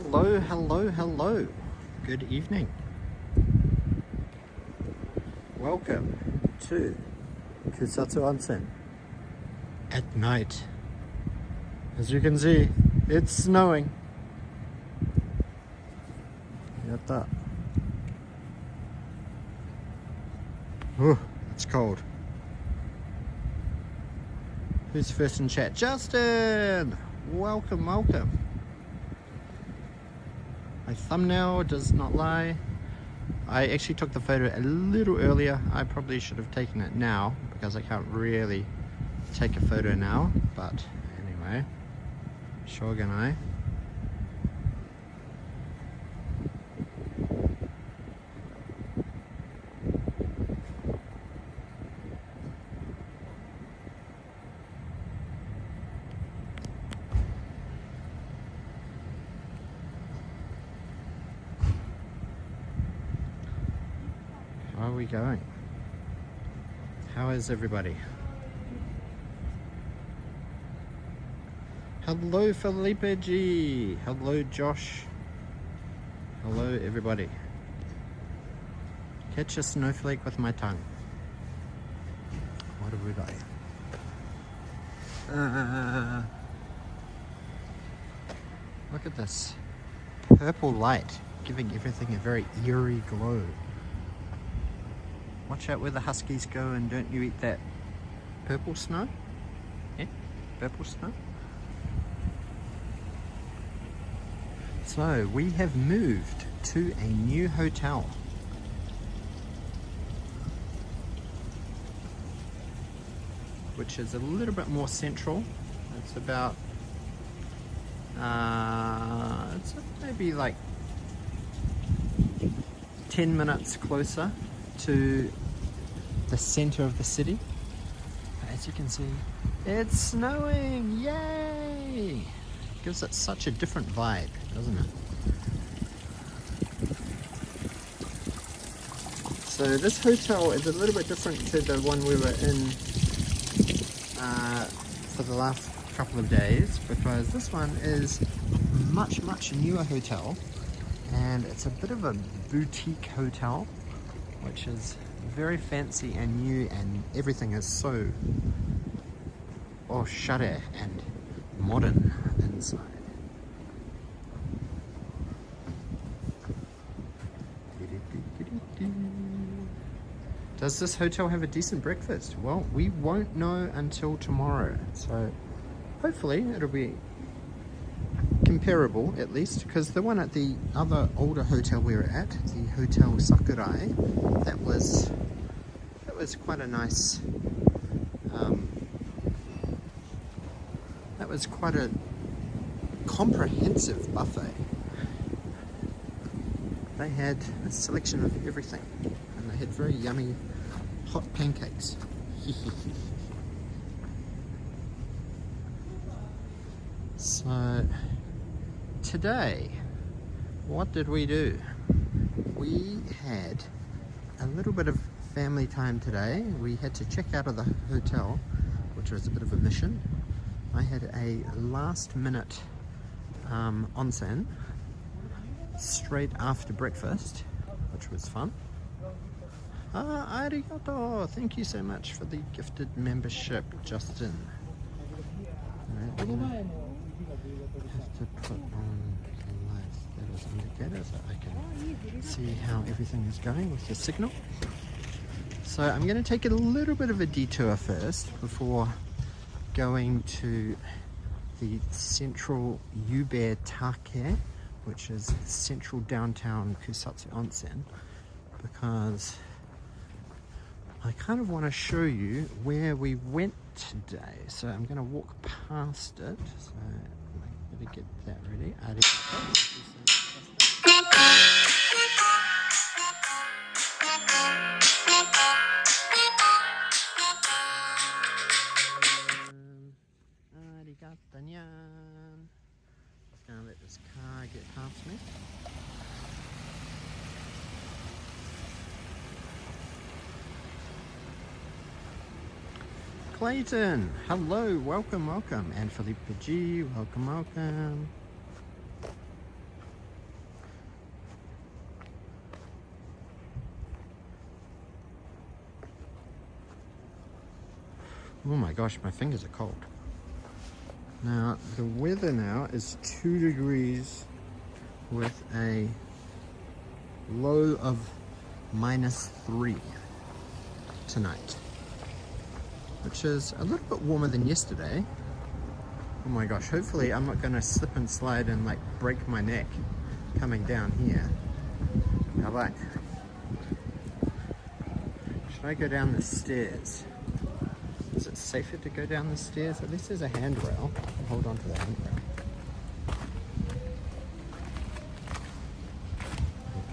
Hello, hello, hello. Good evening. Welcome to Kusatsu Onsen at night. As you can see, it's snowing. Yatta. Oh, it's cold. Who's first in chat? Justin! Welcome, welcome. My thumbnail does not lie. I actually took the photo a little earlier. I probably should have taken it now because I can't really take a photo now. But anyway, Shogunai. How are we going? How is everybody? Hello Felipe G. Hello Josh. Hello everybody. Catch a snowflake with my tongue. What have we got here? Look at this. Purple light giving everything a very eerie glow. Watch out where the huskies go and don't you eat that purple snow? Yeah, purple snow. So we have moved to a new hotel. Which is a little bit more central. It's about, it's maybe like 10 minutes closer to the center of the city. As you can see, it's snowing. Yay! Gives it such a different vibe, doesn't it? So this hotel is a little bit different to the one we were in for the last couple of days, because this one is much newer hotel, and it's a bit of a boutique hotel, which is very fancy and new, and everything is so shade and modern inside. Does this hotel have a decent breakfast? Well, we won't know until tomorrow, so hopefully it'll be comparable at least, because the one at the other older hotel we were at, the Hotel Sakurai, that was quite a nice, that was quite a comprehensive buffet. They had a selection of everything, and they had very yummy hot pancakes. So today, what did we do? We had a little bit of family time today. We had to check out of the hotel, which was a bit of a mission. I had a last minute onsen straight after breakfast, which was fun. Arigato! Thank you so much for the gifted membership, Justin. Right, I'm gonna have to put on the light status indicator so I can see how everything is going with the signal. So I'm going to take a little bit of a detour first before going to the central Ube Take, which is central downtown Kusatsu Onsen, because I kind of want to show you where we went today. So I'm going to walk past it. So I'm going to get that ready. Just going to let this car get past me. Clayton, hello, welcome, welcome. And Felipe G, welcome, welcome. Oh my gosh, my fingers are cold. Now, the weather now is 2 degrees with a low of -3 tonight, which is a little bit warmer than yesterday. Oh my gosh, hopefully I'm not going to slip and slide and like break my neck coming down here. How about? Should I go down the stairs? Is it safer to go down the stairs? At least there's a handrail. I'll hold on to the handrail.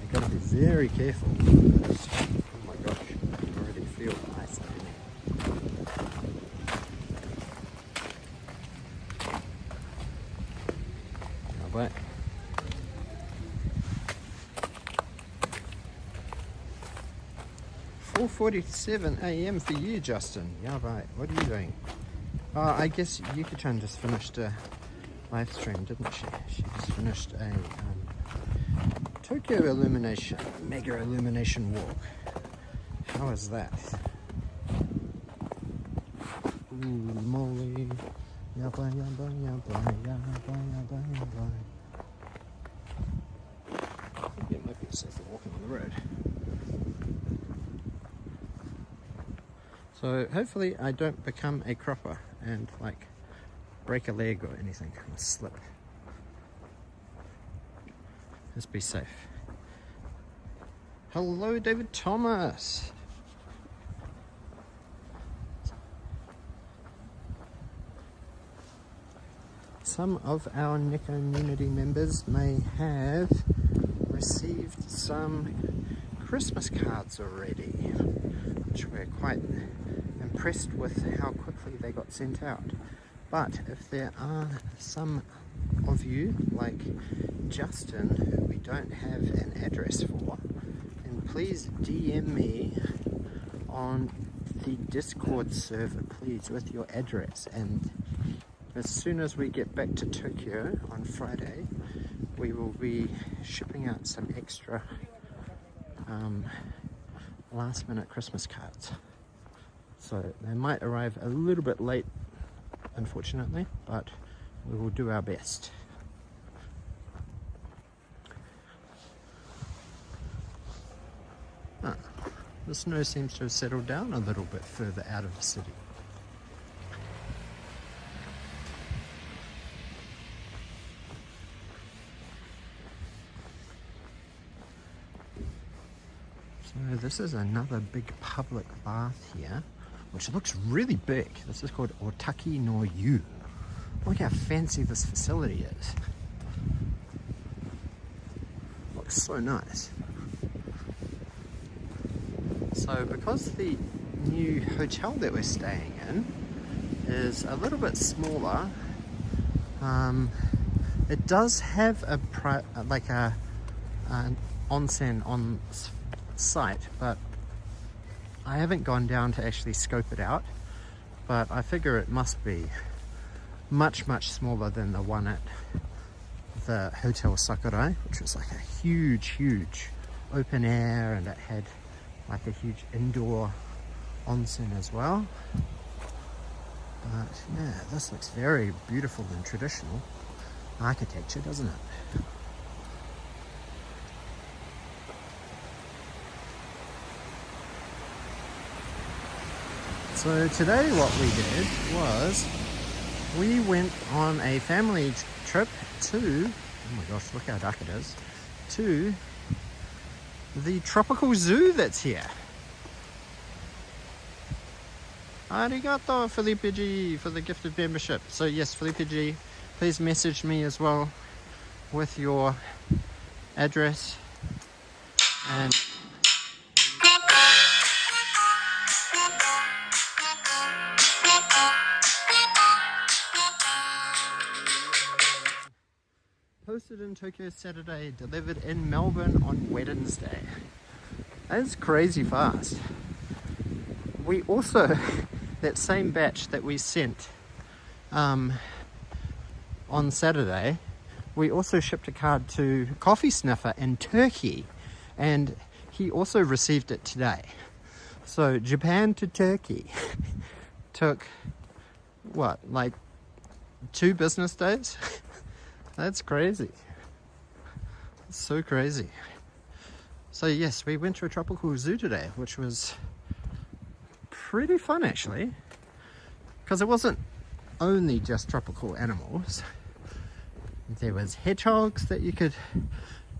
You've got to be very careful because, oh my gosh, I already feel ice underneath. How about? 4:47 a.m. for you, Justin. Yeah, right. What are you doing? I guess Yuki-chan just finished a live stream, didn't she? She just finished a Tokyo Illumination, Mega Illumination walk. How is that? Ooh, moly. Yabba, yabba, yabba, yabba, yabba, yabba. I think it might be safer walking on the road. So hopefully I don't become a cropper and like break a leg or anything and slip. Just be safe. Hello, David Thomas. Some of our Nick community members may have received some Christmas cards already, which we're quite impressed with how quickly they got sent out. But if there are some of you, like Justin, who we don't have an address for, then please DM me on the Discord server, please, with your address. And as soon as we get back to Tokyo on Friday, we will be shipping out some extra last minute Christmas cards. So they might arrive a little bit late, unfortunately, but we will do our best. The snow seems to have settled down a little bit further out of the city. So this is another big public bath here, which looks really big. This is called Otaki no Yu. Look how fancy this facility is. Looks so nice. So because the new hotel that we're staying in is a little bit smaller, it does have an onsen on site, but I haven't gone down to actually scope it out, but I figure it must be much smaller than the one at the Hotel Sakurai, which was like a huge open air, and it had like a huge indoor onsen as well. But yeah, this looks very beautiful and traditional architecture, doesn't it? So today what we did was we went on a family trip to, oh my gosh, look how dark it is, to the tropical zoo that's here. Arigato, Felipe G, for the gifted membership. So yes, Felipe G, please message me as well with your address. And posted in Tokyo Saturday, delivered in Melbourne on Wednesday. That's crazy fast. We also, that same batch that we sent on Saturday, we also shipped a card to Coffee Sniffer in Turkey, and he also received it today. So Japan to Turkey. took, what, like 2 business days? That's crazy. It's so crazy. So yes, we went to a tropical zoo today, which was pretty fun actually, because it wasn't only just tropical animals. There was hedgehogs that you could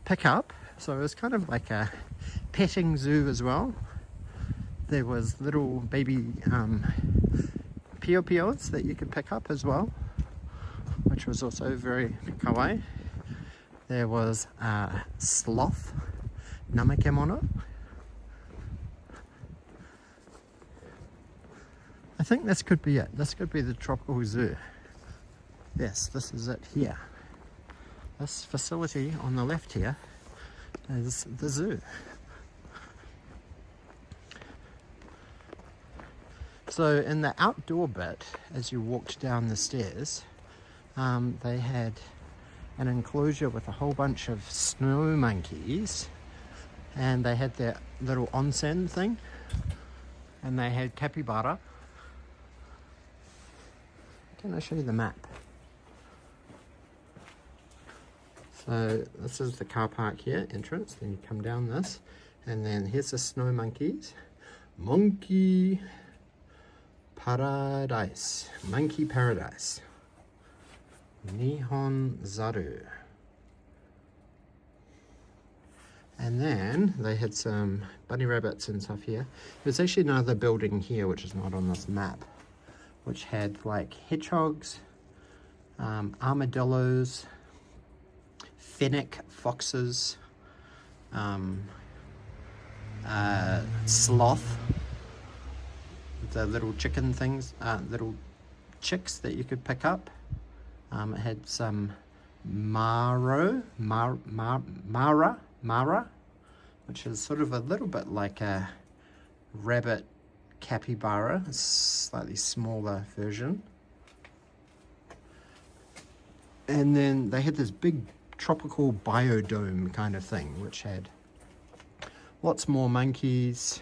pick up, so it was kind of like a petting zoo as well. There was little baby pio-pios that you could pick up as well, which was also very kawaii. There was a sloth, namakemono. I think this could be it. This could be the tropical zoo. Yes, this is it here. This facility on the left here is the zoo. So in the outdoor bit, as you walked down the stairs, they had an enclosure with a whole bunch of snow monkeys, and they had their little onsen thing, and they had capybara. Can I show you the map? So this is the car park here, entrance, then you come down this, and then here's the snow monkeys. Monkey paradise. Monkey paradise. Nihon Zaru. And then they had some bunny rabbits and stuff here. There's actually another building here which is not on this map, which had like hedgehogs, armadillos, fennec foxes, sloth, the little chicken things, little chicks that you could pick up. It had some Mara, which is sort of a little bit like a rabbit capybara, a slightly smaller version. And then they had this big tropical biodome kind of thing, which had lots more monkeys,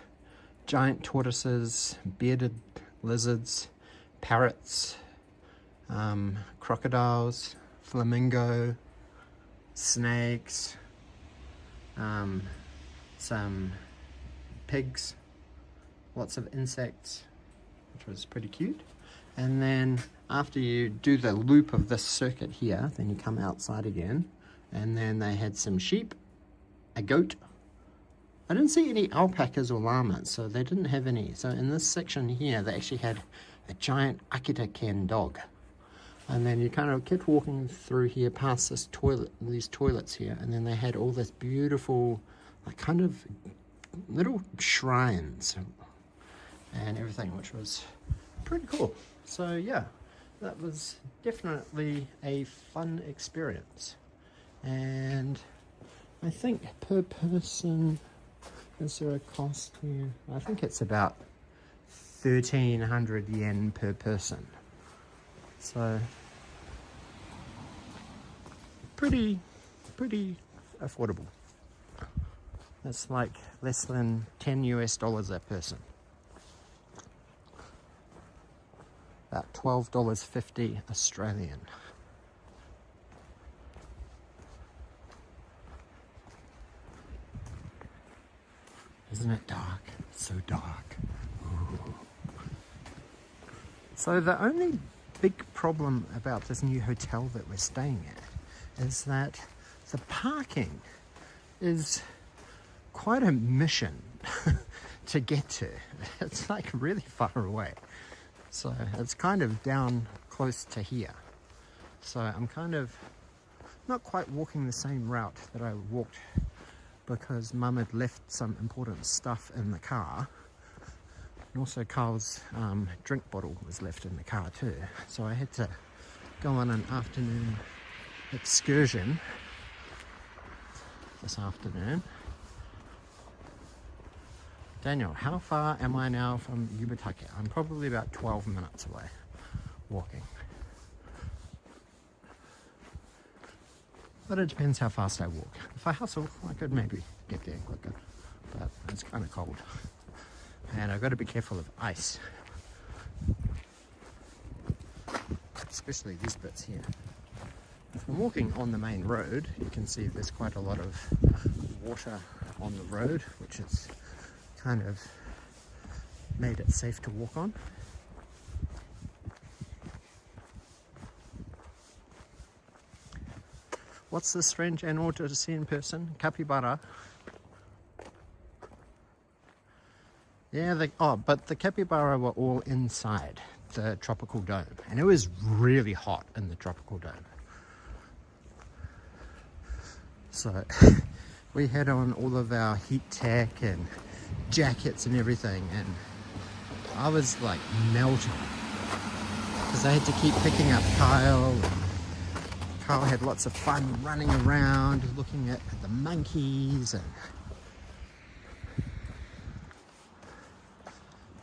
giant tortoises, bearded lizards, parrots, crocodiles, flamingo, snakes, some pigs, lots of insects, which was pretty cute. And then after you do the loop of this circuit here, then you come outside again, and then they had some sheep, a goat. I didn't see any alpacas or llamas, so they didn't have any. So in this section here, they actually had a giant Akita Ken dog. And then you kind of kept walking through here past this toilet, these toilets here, and then they had all this beautiful, like kind of little shrines and everything, which was pretty cool. So yeah, that was definitely a fun experience. And I think per person, is there a cost here? I think it's about 1,300 yen per person. So pretty affordable. That's like less than $10 a person. About $12.50 Australian. Isn't it dark? So dark. Ooh. So the only big problem about this new hotel that we're staying at is that the parking is quite a mission to get to. It's like really far away. So it's kind of down close to here. So I'm kind of not quite walking the same route that I walked because Mum had left some important stuff in the car. And also Carl's drink bottle was left in the car too. So I had to go on an afternoon excursion this afternoon. Daniel, how far am I now from Yubatake? I'm probably about 12 minutes away walking. But it depends how fast I walk. If I hustle, I could maybe get there quicker. But it's kind of cold. And I've got to be careful of ice. especially these bits here. If I'm walking on the main road, you can see there's quite a lot of water on the road, which has kind of made it safe to walk on. What's this strange animal to see in person? Capybara. Yeah, but the capybara were all inside the tropical dome, and it was really hot in the tropical dome. So we had on all of our heat tech and jackets and everything, and I was like melting because I had to keep picking up Kyle. Kyle had lots of fun running around looking at the monkeys, and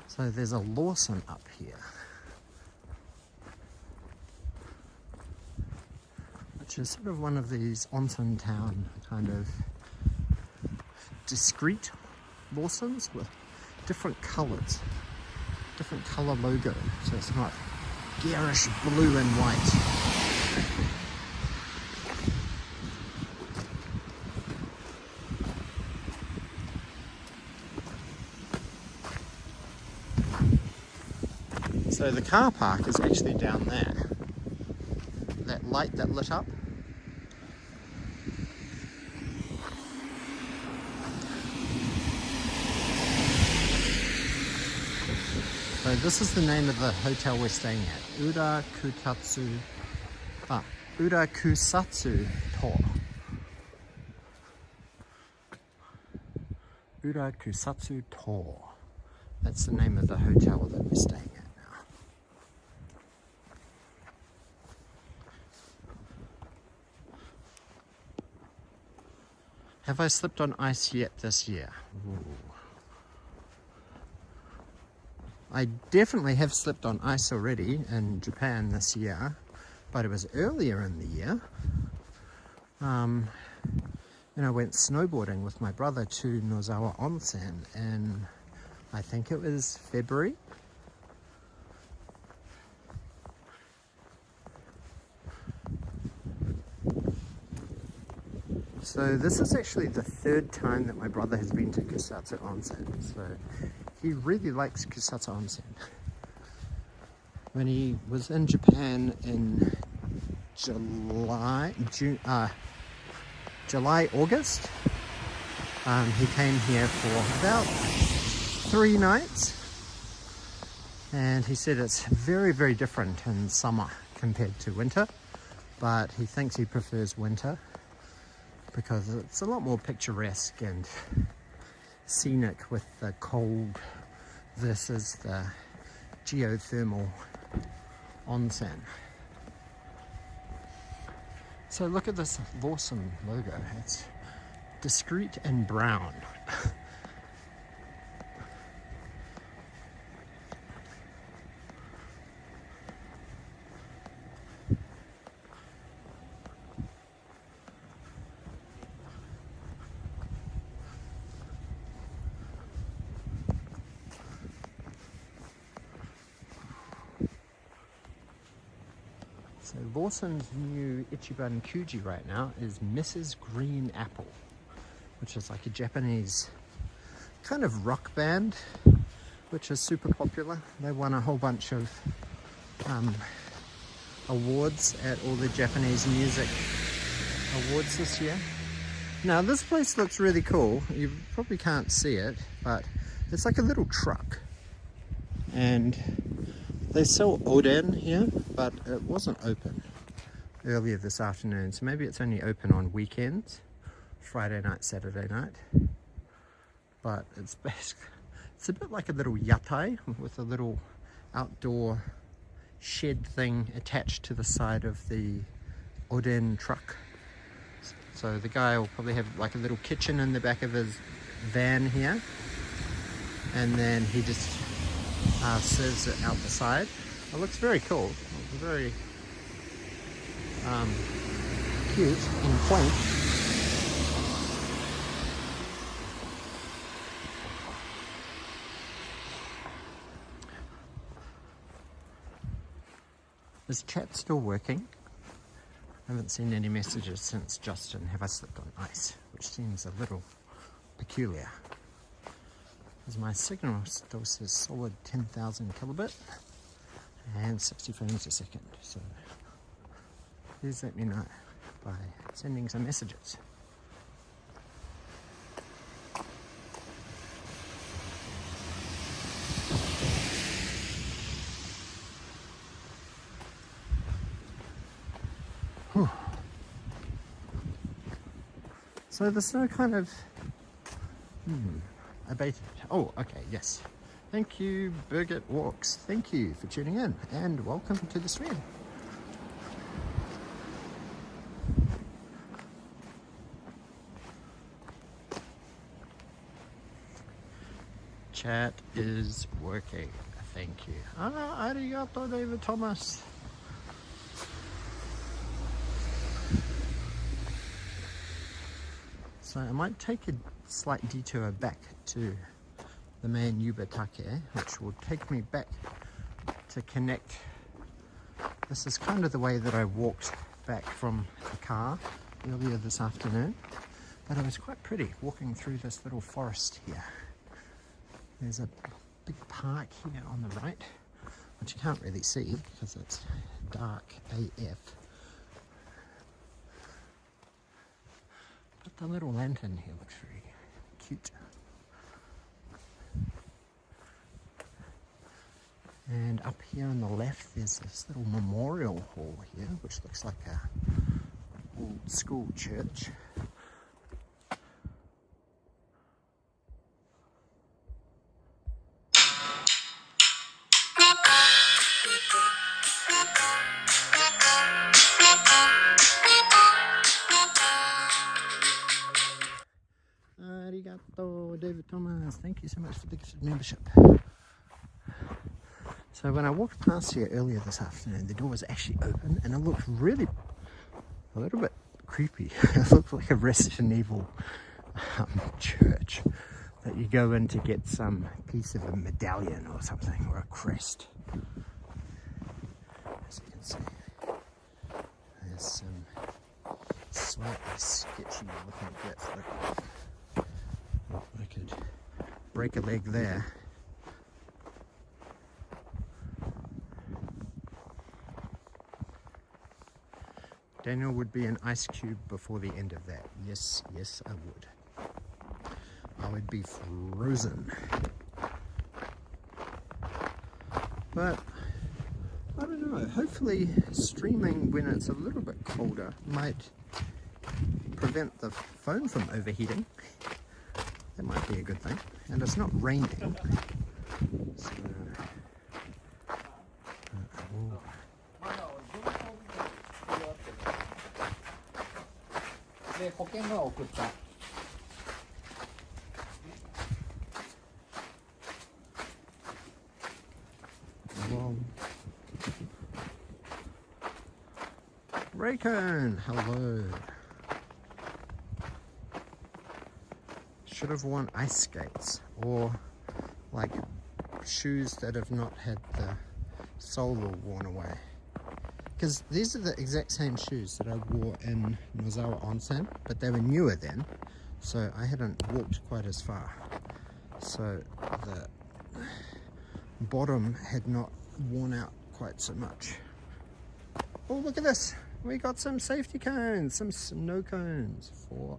so there's a Lawson up here, which is sort of one of these onsen town kind of discreet Lawsons with different colours, different colour logo, so it's not garish blue and white. So the car park is actually down there. That light that lit up. So this is the name of the hotel we're staying at. Kusatsu To. Kusatsu To. That's the name of the hotel that we're staying at. Have I slipped on ice yet this year? Ooh. I definitely have slipped on ice already in Japan this year, but it was earlier in the year. I went snowboarding with my brother to Kusatsu Onsen in, I think it was February. So this is actually the third time that my brother has been to Kusatsu Onsen. So he really likes Kusatsu Onsen. When he was in Japan in August, he came here for about 3 nights. And he said it's very, very different in summer compared to winter. But he thinks he prefers winter, because it's a lot more picturesque and scenic with the cold versus the geothermal onsen. So look at this Lawson logo. It's discreet and brown. So Lawson's new Ichiban Kuji right now is Mrs. Green Apple, which is like a Japanese kind of rock band, which is super popular. They won a whole bunch of awards at all the Japanese music awards this year. Now this place looks really cool. You probably can't see it, but it's like a little truck. And they sell oden here, but it wasn't open earlier this afternoon, so maybe it's only open on weekends, Friday night, Saturday night. But it's a bit like a little yatai with a little outdoor shed thing attached to the side of the oden truck. So the guy will probably have like a little kitchen in the back of his van here, and then he just serves it out the side. It looks very cool, very cute and quaint. Is chat still working? I haven't seen any messages since Justin, have I slipped on ice? Which seems a little peculiar. Because my signal still says solid 10,000 kilobit and 60 frames a second. So please let me know by sending some messages. Whew. So the snow kind of abated. Oh, okay, yes. Thank you, Birgit Walks. Thank you for tuning in and welcome to the stream. Chat is working. Thank you. Ah, arigato, David Thomas. So I might take a slight detour back to the main Yubatake, which will take me back to connect. This is kind of the way that I walked back from the car earlier this afternoon, but it was quite pretty walking through this little forest here. There's a big park here on the right, which you can't really see because it's dark AF. But the little lantern here looks very cute. And up here on the left there's this little memorial hall here, which looks like a old school church. Arigato, David Thomas. Thank you so much for the gifted membership. So when I walked past here earlier this afternoon, the door was actually open and it looked really a little bit creepy. It looked like a Resident Evil church that you go in to get some piece of a medallion or something, or a crest. As you can see, there's some slightly sketchy looking bits. I could break a leg there. Daniel would be an ice cube before the end of that. Yes, yes, I would. I would be frozen. But I don't know, hopefully streaming when it's a little bit colder might prevent the phone from overheating. That might be a good thing. And it's not raining. So, Raycon, hello. Should have worn ice skates or like shoes that have not had the sole all worn away. Because these are the exact same shoes that I wore in Kusatsu Onsen, but they were newer then, so I hadn't walked quite as far. So the bottom had not worn out quite so much. Oh, look at this! We got some safety cones, some snow cones for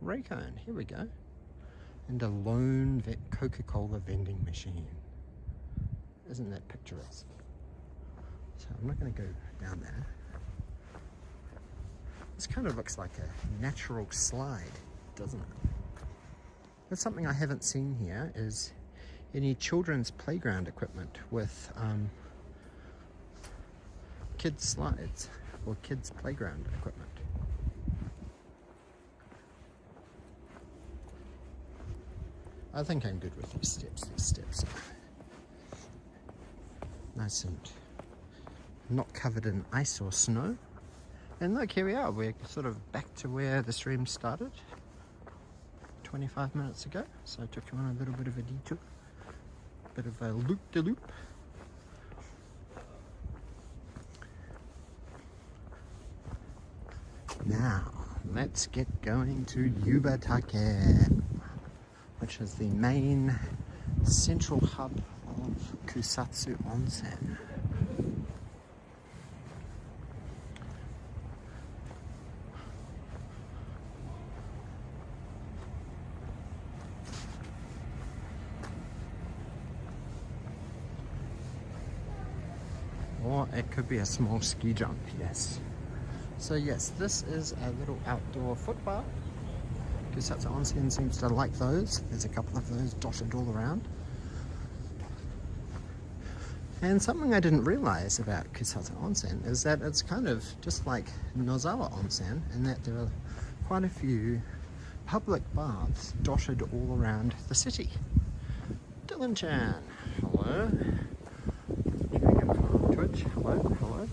Raycon. Here we go. And a lone Coca-Cola vending machine. Isn't that picturesque? So I'm not going to go down there. This kind of looks like a natural slide, doesn't it? That's something I haven't seen here, is any children's playground equipment with kids slides or kids playground equipment. I think I'm good with these steps. These steps are nice and not covered in ice or snow. And look, here we are. We're sort of back to where the stream started 25 minutes ago. So I took you on a little bit of a detour, bit of a loop-de-loop. Now, let's get going to Yubatake, which is the main central hub of Kusatsu Onsen. Or it could be a small ski jump, yes. So yes, this is a little outdoor footpath. Kusatsu Onsen seems to like those. There's a couple of those dotted all around. And something I didn't realize about Kusatsu Onsen is that it's kind of just like Nozawa Onsen, in that there are quite a few public baths dotted all around the city. Dylan-chan, hello. Twitch, hello, hello.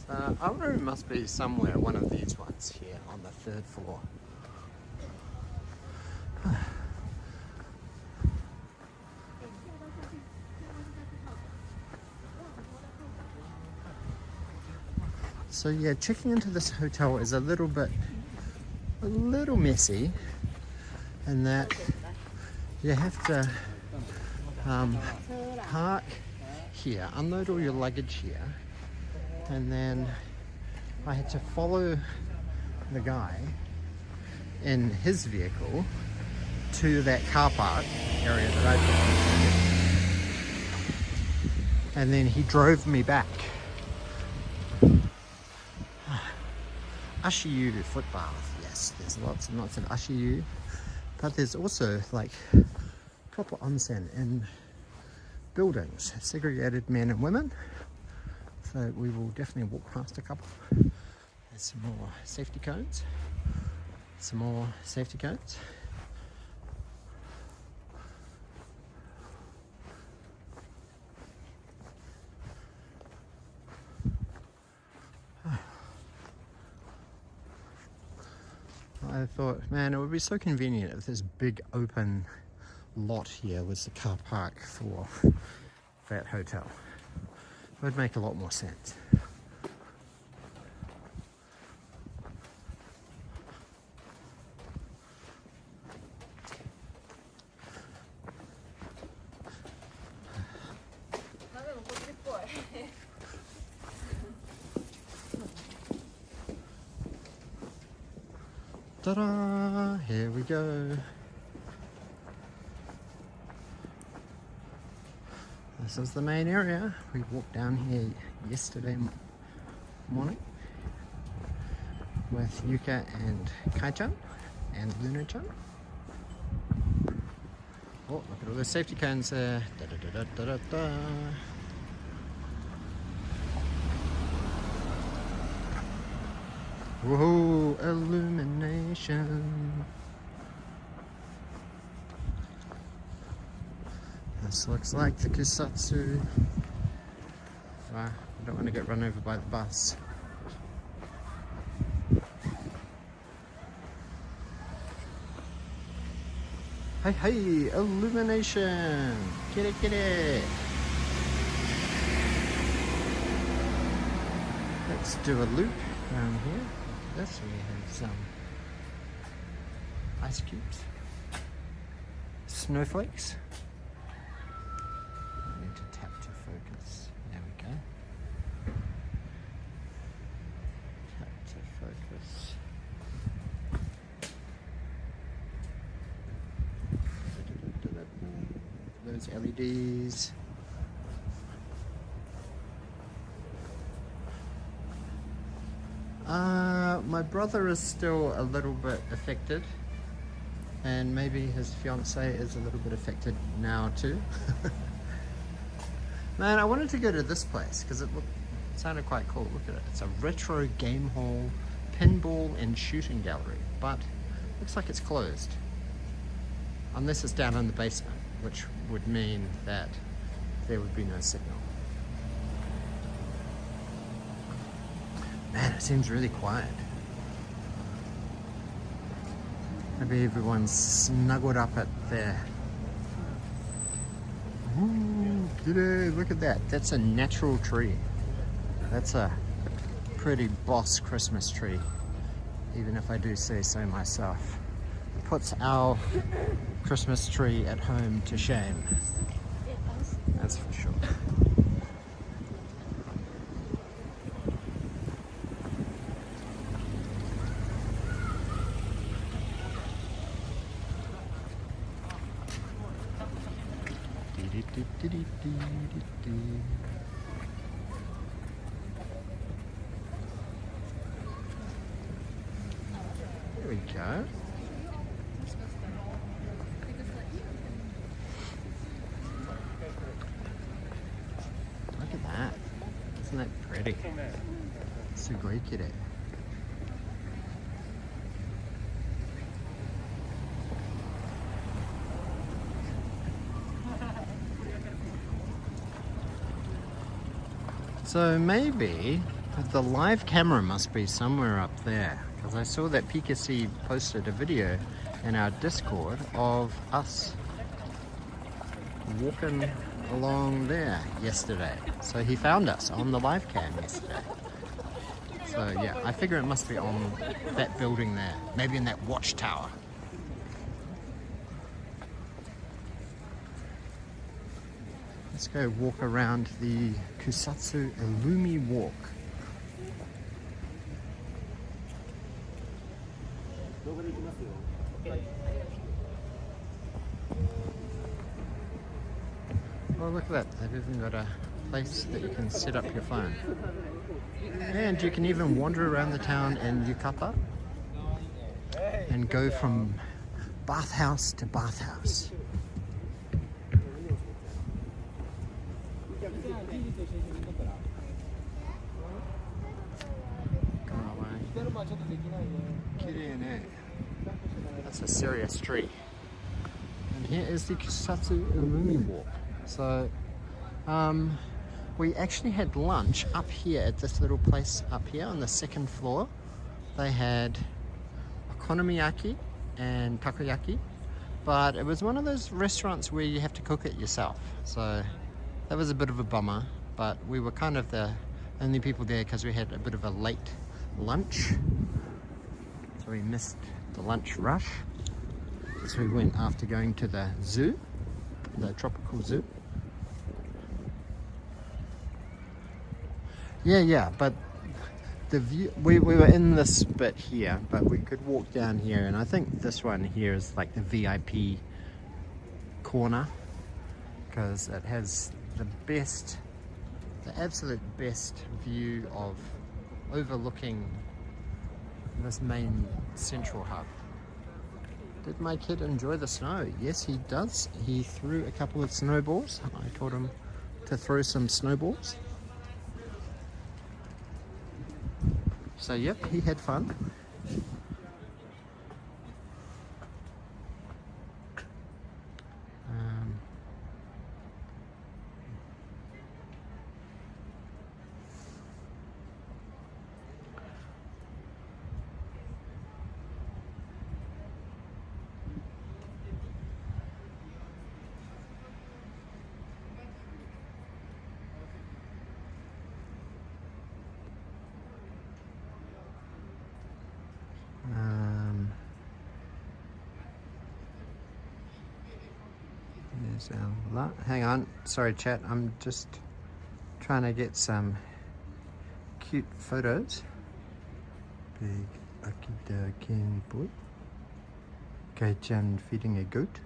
So our room must be somewhere, one of these ones here on the 3rd floor. So yeah, checking into this hotel is a little messy, in that you have to park here, unload all your luggage here, and then I had to follow the guy in his vehicle to that car park area that I picked, and then he drove me back. Ashiyu footpath, yes, there's lots and lots of Ashiyu, but there's also like proper onsen in buildings, segregated men and women, so we will definitely walk past a couple. There's some more safety cones, some more safety cones. I thought, man, it would be so convenient if this big open lot here was the car park for that hotel. It would make a lot more sense. Ta-da! Here we go. This is the main area. We walked down here yesterday morning with Yuka and Kai-chan and Luna-chan. Oh, look at all the safety cones there. Da, da, da, da, da, da. Whoa, Illumination. This looks like the Kusatsu. I don't want to get run over by the bus. Hey, hey, Illumination. Get it, get it. Let's do a loop around here. This we have some ice cubes, snowflakes. I need to tap to focus. There we go. Tap to focus. Those LEDs. My brother is still a little bit affected, and maybe his fiance is a little bit affected now too. Man, I wanted to go to this place because it sounded quite cool. Look at it. It's a retro game hall, pinball and shooting gallery, but looks like it's closed. Unless it's down in the basement, which would mean that there would be no signal. Man, it seems really quiet. Maybe everyone's snuggled up at their Ooh, g'day, look at that. That's a natural tree. That's a pretty boss Christmas tree, even if I do say so myself. It puts our Christmas tree at home to shame. That's for sure. There we go. Look at that. Isn't that pretty? Sugoi-kire. So maybe the live camera must be somewhere up there, because I saw that Pikasi posted a video in our Discord of us walking along there yesterday. So he found us on the live cam yesterday. So yeah, I figure it must be on that building there, maybe in that watchtower. Let's go walk around the Kusatsu Illumi Walk. Oh, look at that. They've even got a place that you can set up your phone. And you can even wander around the town in yukata and go from bathhouse to bathhouse. That's a serious tree. And here is the Kusatsu Illumi Walk. So, we actually had lunch up here at this little place up here on the second floor. They had okonomiyaki and takoyaki, but it was one of those restaurants where you have to cook it yourself. So that was a bit of a bummer, but we were kind of the only people there because we had a bit of a late lunch. So we missed the lunch rush. So we went after going to the zoo, the tropical zoo. Yeah, but the view, we were in this bit here, but we could walk down here, and I think this one here is like the VIP corner, because it has the absolute best view of overlooking this main central hub. Did my kid enjoy the snow? Yes, he does. He threw a couple of snowballs. I told him to throw some snowballs. So yep, he had fun. Hang on, sorry chat, I'm just trying to get some cute photos. Big Akita Ken boy. Kai-chan feeding a goat.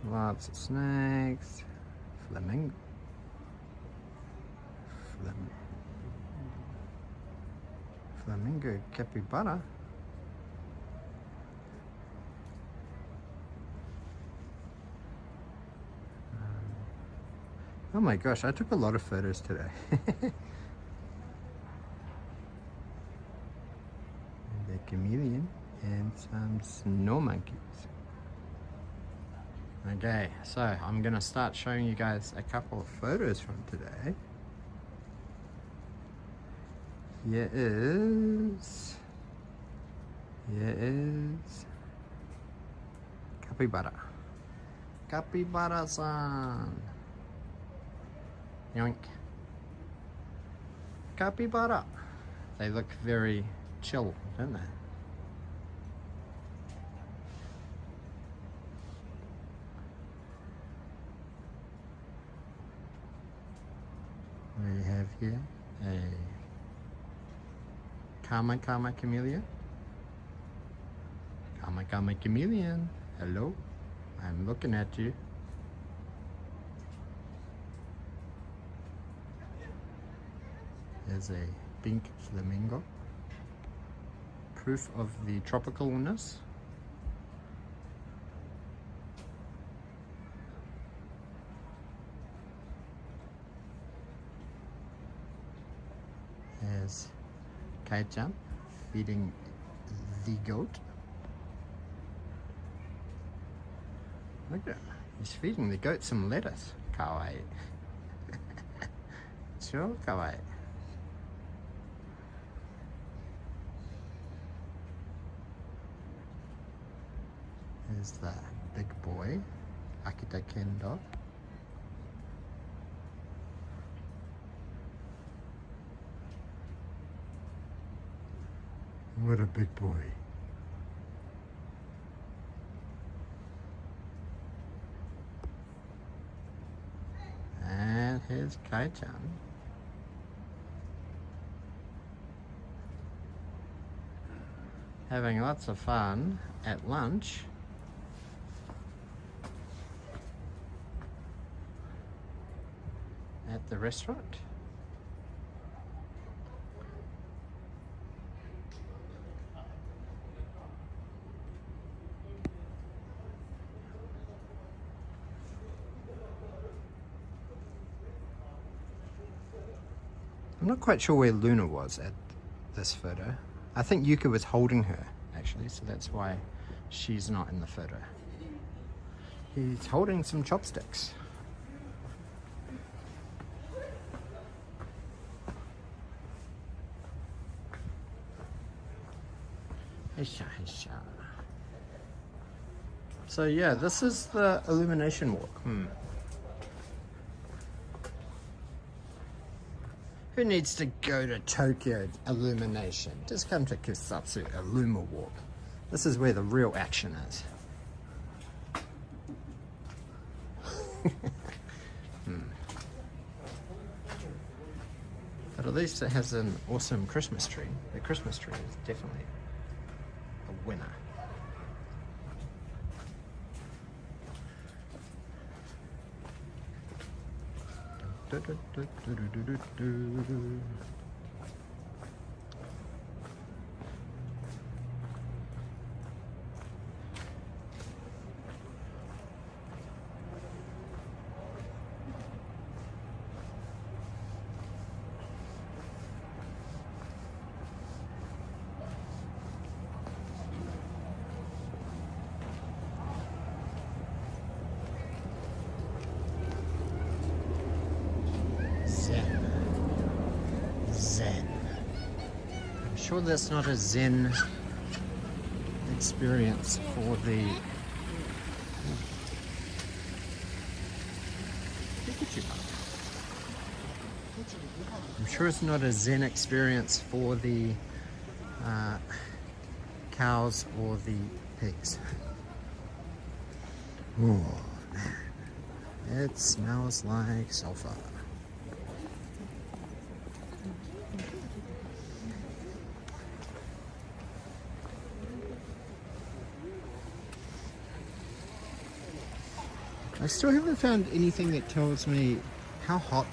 Lots of snakes. Flamingo capybara. Oh my gosh, I took a lot of photos today. The chameleon and some snow monkeys. Okay, so I'm gonna start showing you guys a couple of photos from today. Here is capybara. Capybara-san. Yoink. Capybara. They look very chill, don't they? We have here a Kama chameleon. Kama chameleon. Hello, I'm looking at you. There's a pink flamingo. Proof of the tropicalness. There's Kai-chan feeding the goat. Look at him. He's feeding the goat some lettuce. Kawaii. Sure, kawaii. There's the big boy, Akita Kendo. What a big boy. And here's Kai-chan. Having lots of fun at lunch. At the restaurant. I'm not quite sure where Luna was at this photo. I think Yuka was holding her, actually, so that's why she's not in the photo. He's holding some chopsticks. So yeah, this is the Illumination walk. Who needs to go to Tokyo Illumination? Just come to Kusatsu Illuma Walk. This is where the real action is. But at least it has an awesome Christmas tree. The Christmas tree is definitely a winner. Zen. I'm sure that's not a Zen experience for the... I'm sure it's not a Zen experience for the cows or the pigs. Oh man, it smells like sulfur. I still haven't found anything that tells me how hot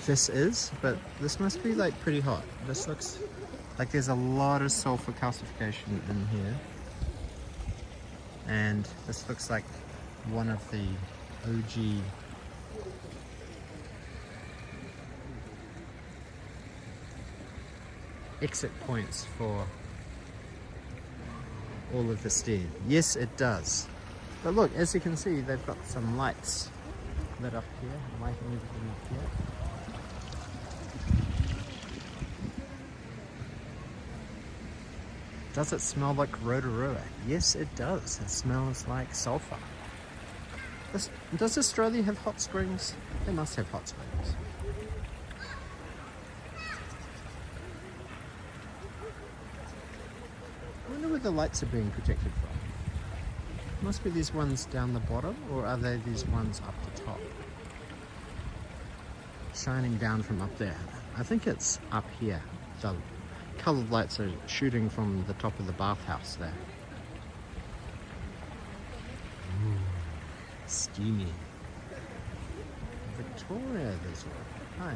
this is, but this must be like pretty hot. This looks like there's a lot of sulfur calcification in here. And this looks like one of the OG exit points for all of the steam. Yes, it does. But look, as you can see, they've got some lights lit up here, lighting everything up here. Does it smell like Rotorua? Yes, it does. It smells like sulfur. Does Australia have hot springs? They must have hot springs. I wonder where the lights are being projected from. Must be these ones down the bottom, or are they these ones up the top? Shining down from up there. I think it's up here. The coloured lights are shooting from the top of the bathhouse there. Ooh, steamy. Victoria, there's one. Hi.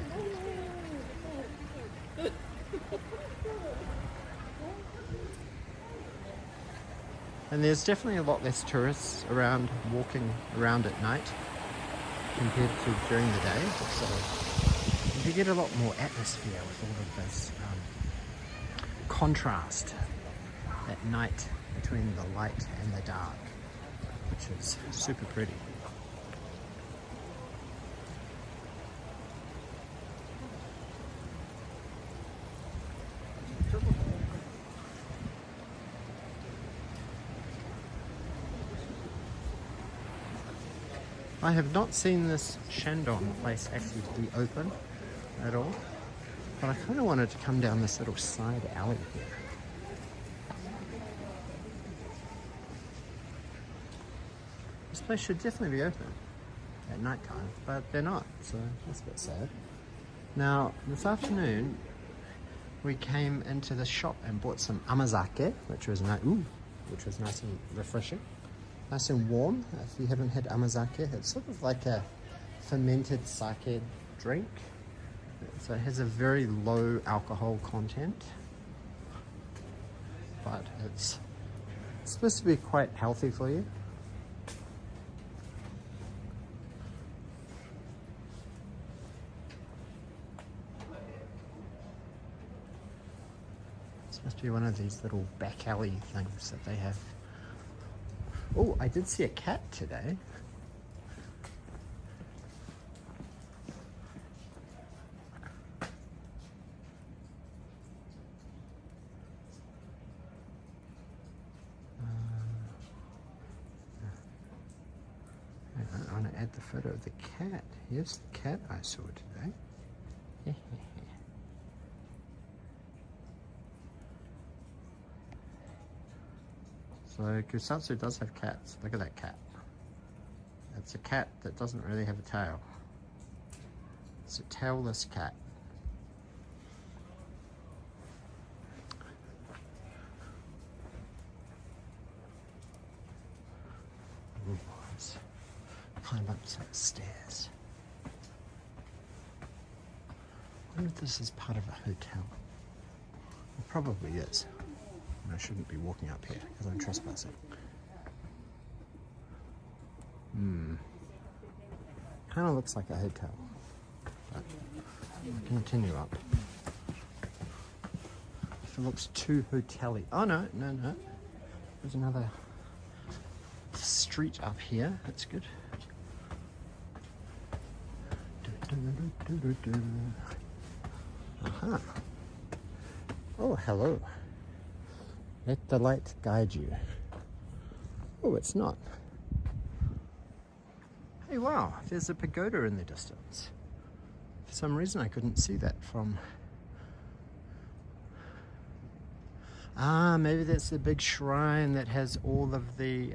And there's definitely a lot less tourists around, walking around at night compared to during the day. So you get a lot more atmosphere with all of this contrast at night between the light and the dark, which is super pretty. I have not seen this Shandong place actually be open at all, but I kind of wanted to come down this little side alley here. This place should definitely be open at night time, but they're not, so that's a bit sad. Now, this afternoon, we came into the shop and bought some amazake, which was nice and refreshing. Nice and warm. If you haven't had amazake, it's sort of like a fermented sake drink. So it has a very low alcohol content, but it's supposed to be quite healthy for you. It's must be one of these little back alley things that they have. Oh, I did see a cat today. I want to add the photo of the cat. Here's the cat I saw today. So Kusatsu does have cats. Look at that cat. It's a cat that doesn't really have a tail. It's a tailless cat. Ooh, let's climb up some stairs. I wonder if this is part of a hotel. It probably is. I shouldn't be walking up here because I'm trespassing. Kind of looks like a hotel, but I'll continue up. If it looks too hotel-y. Oh no. There's another street up here. That's good. Aha. Oh, hello. Let the light guide you. Oh, it's not. Hey, wow, there's a pagoda in the distance. For some reason I couldn't see that from... Ah, maybe that's the big shrine that has all of the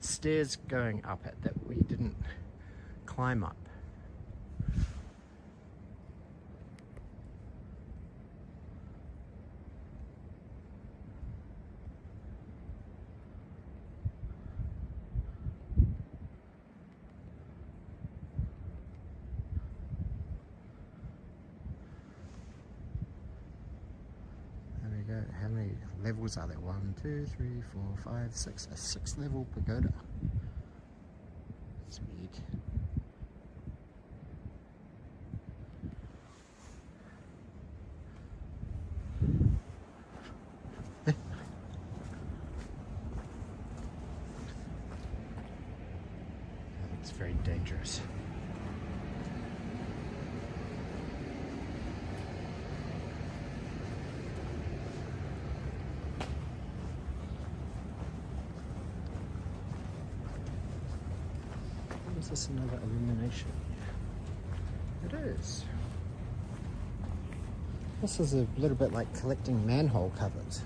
stairs going up it that we didn't climb up. How many levels are there? 1, 2, 3, 4, 5, 6. A 6-level pagoda. Sweet. That looks very dangerous. Is this another Illumination? It is. This is a little bit like collecting manhole covers.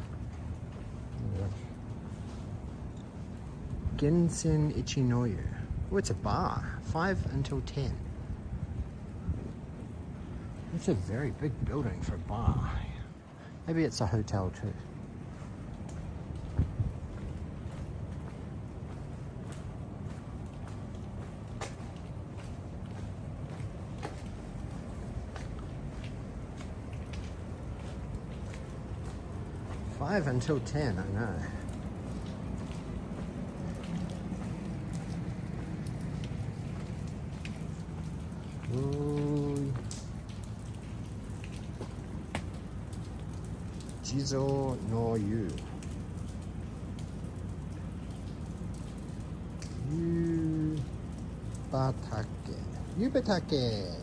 Gensen Ichinoyu. Oh, it's a bar. 5 until 10. It's a very big building for a bar. Maybe it's a hotel too. Five until 10, I know. Ooh. Jizo no Yu. Yubatake. Yubatake.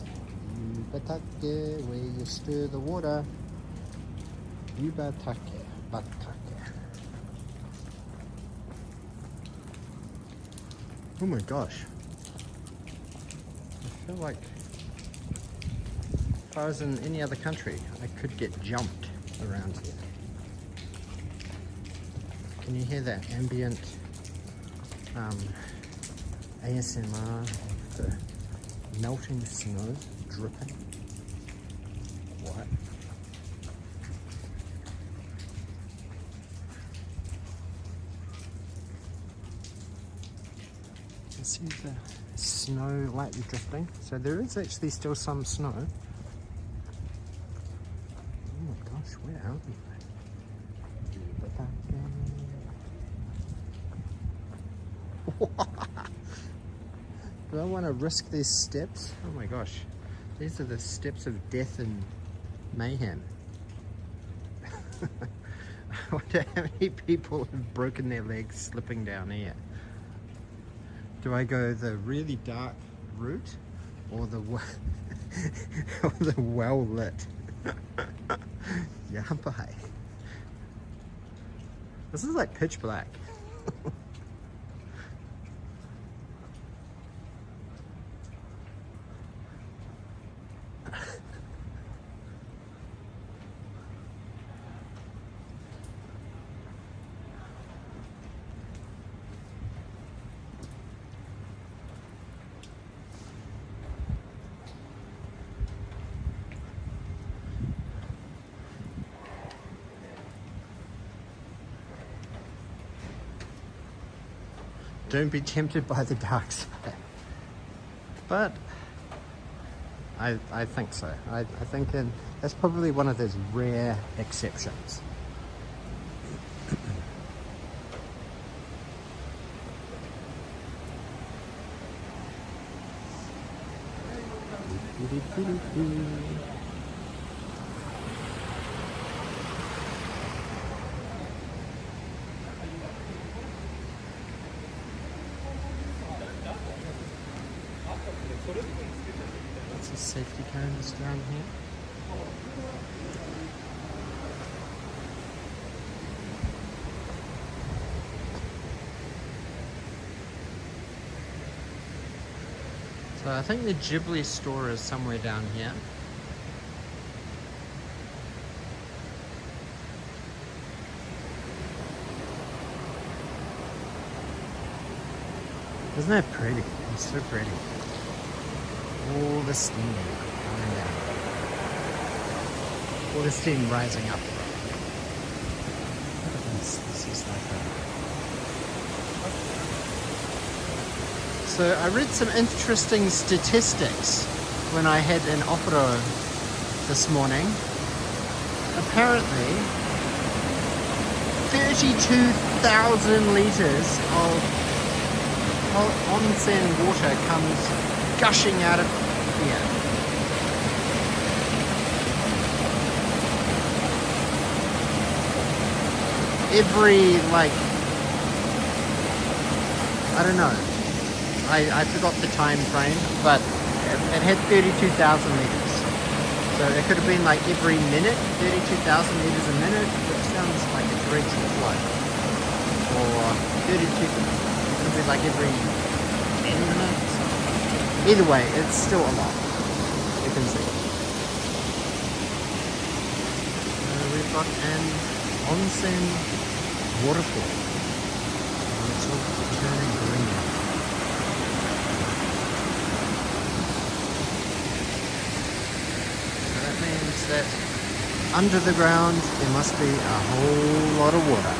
Yubatake, where you stir the water. Yubatake. Batake. Oh my gosh. I feel like if I was in any other country, I could get jumped around here. Can you hear that ambient ASMR of the melting snow dripping? What? You see the snow lightly drifting? So there is actually still some snow. Oh my gosh, where are we? Do I want to risk these steps? Oh my gosh, these are the steps of death and mayhem. I wonder how many people have broken their legs slipping down here. Do I go the really dark route or the or the well lit? Yabai. This is like pitch black. Don't be tempted by the dark side. But I think so. I think that's probably one of those rare exceptions. Lots of safety cones down here. So I think the Ghibli store is somewhere down here. Isn't that pretty? It's so pretty. All the steam coming down. All the steam rising up. Look at this. This is like So I read some interesting statistics when I had an opera this morning. Apparently, 32,000 litres of onsen water comes gushing out of here. Every, like, I don't know. I forgot the time frame, but it had 32,000 litres. So it could have been like every minute, 32,000 litres a minute, which sounds like a dreadful flow. Or 32, it could be like every 10 minutes. Either way, it's still a lot. You can see. We've got an onsen waterfall. It's all turning green. So that means that under the ground there must be a whole lot of water.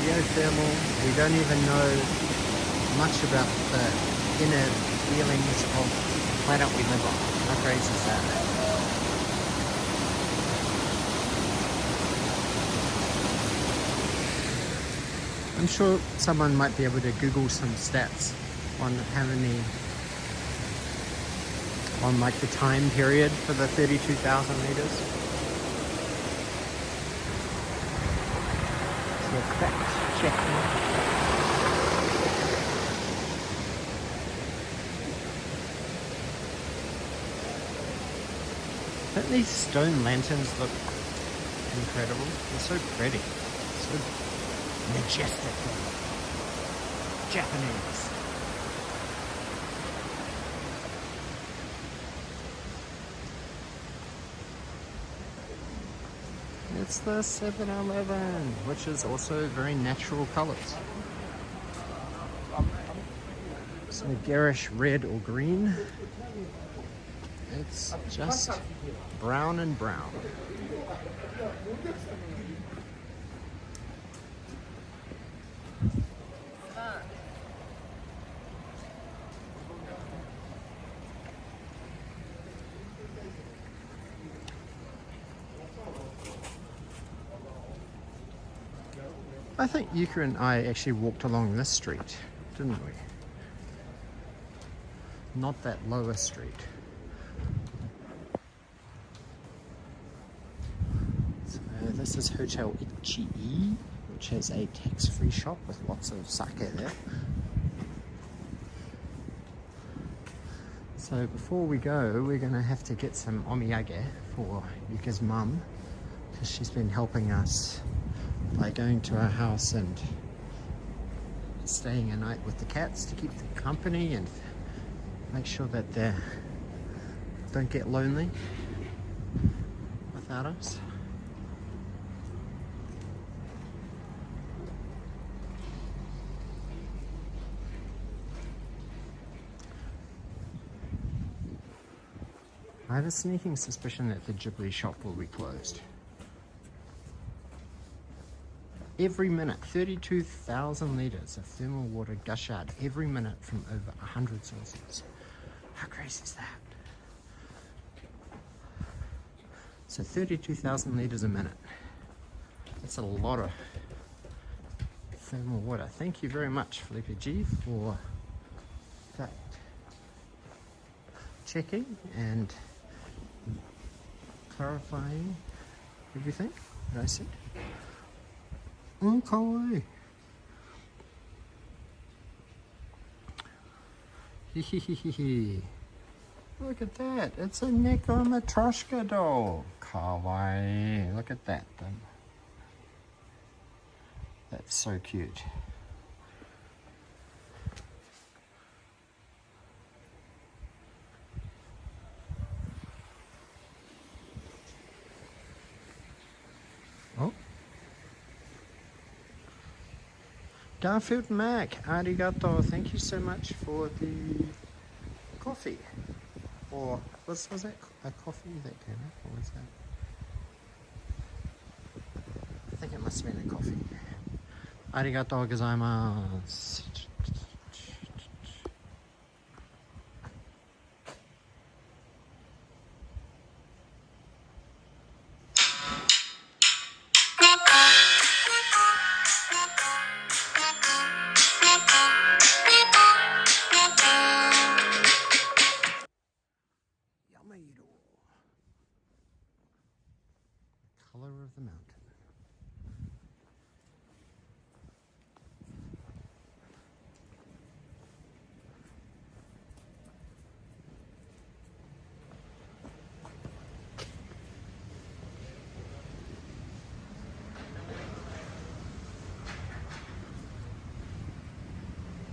Geothermal, we don't even know much about the inner feelings of the planet we live on. How crazy is that? I'm sure someone might be able to Google some stats on how many, on like the time period for the 32,000 meters. So fact checking. Don't these stone lanterns look incredible? They're so pretty, so majestic, Japanese. It's the 7-Eleven, which is also very natural colours. So garish red or green. It's just brown and brown. I think Yuka and I actually walked along this street, didn't we? Not that lower street. So this is Hotel Ichi, which has a tax-free shop with lots of sake there. So before we go, we're going to have to get some omiyage for Yuka's mum, because she's been helping us by going to our house and staying a night with the cats to keep them company and make sure that they don't get lonely without us. I have a sneaking suspicion that the Ghibli shop will be closed. Every minute, 32,000 litres of thermal water gush out every minute from over 100 Celsius. How crazy is that? So 32,000 litres a minute. That's a lot of thermal water. Thank you very much, Felipe G, for that checking and clarifying everything that I said. Okay. Look at that. It's a Neko Matryoshka doll. Kawaii. Look at that. That's so cute. Oh. Garfield Mac, arigato. Thank you so much for the coffee. Or was that a coffee that came up, or was that? I think it must have been a coffee. Arigatou gozaimasu. Color of the mountain.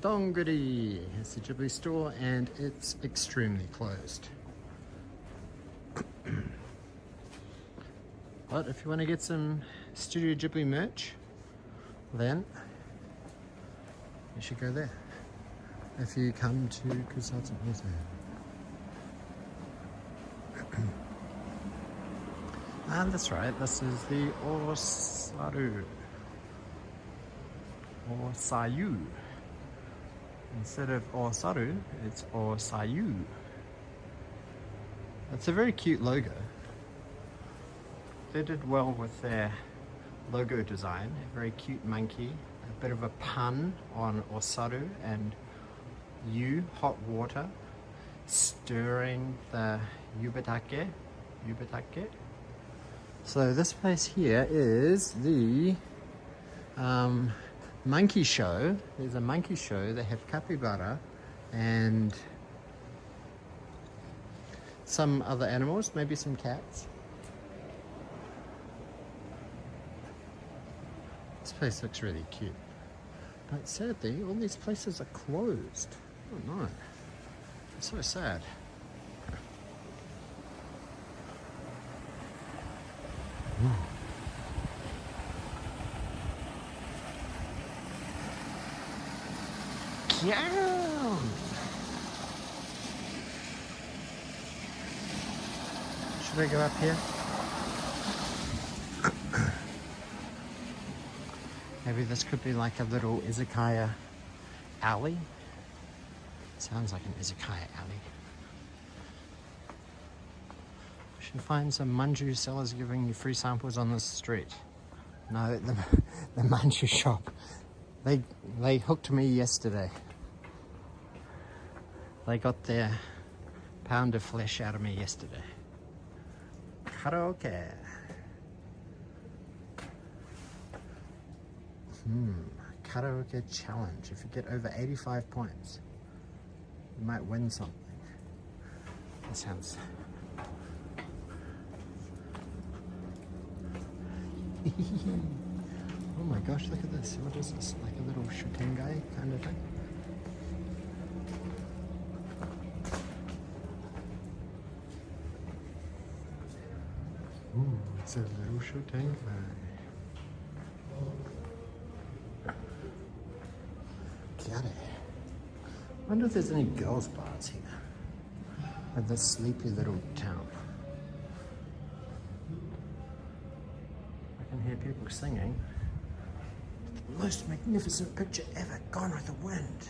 Donguri. It's the Ghibli store and it's extremely closed. But if you want to get some Studio Ghibli merch, then you should go there. If you come to Kusatsu Onsen. And that's right, this is the Osaru. Osayu. Instead of Osaru, it's Osayu. It's a very cute logo. They did well with their logo design. A very cute monkey. A bit of a pun on Osaru and Yu, hot water, stirring the yubatake. So this place here is the monkey show. There's a monkey show. They have capybara and some other animals, maybe some cats. This place looks really cute. But sadly, all these places are closed. Oh no. It's so sad. Yeah. Should I go up here? Maybe this could be like a little izakaya alley. Sounds like an izakaya alley. We should find some manju sellers giving you free samples on this street. No, the manju shop. They hooked me yesterday. They got their pound of flesh out of me yesterday. Karaoke. Karaoke challenge. If you get over 85 points, you might win something. That sounds... Oh my gosh, look at this. What is this? Like a little shutengai kind of thing? Ooh, it's a little shutengai. Got it. I wonder if there's any girls' bars here at this sleepy little town. I can hear people singing. The most magnificent picture ever, Gone with the Wind.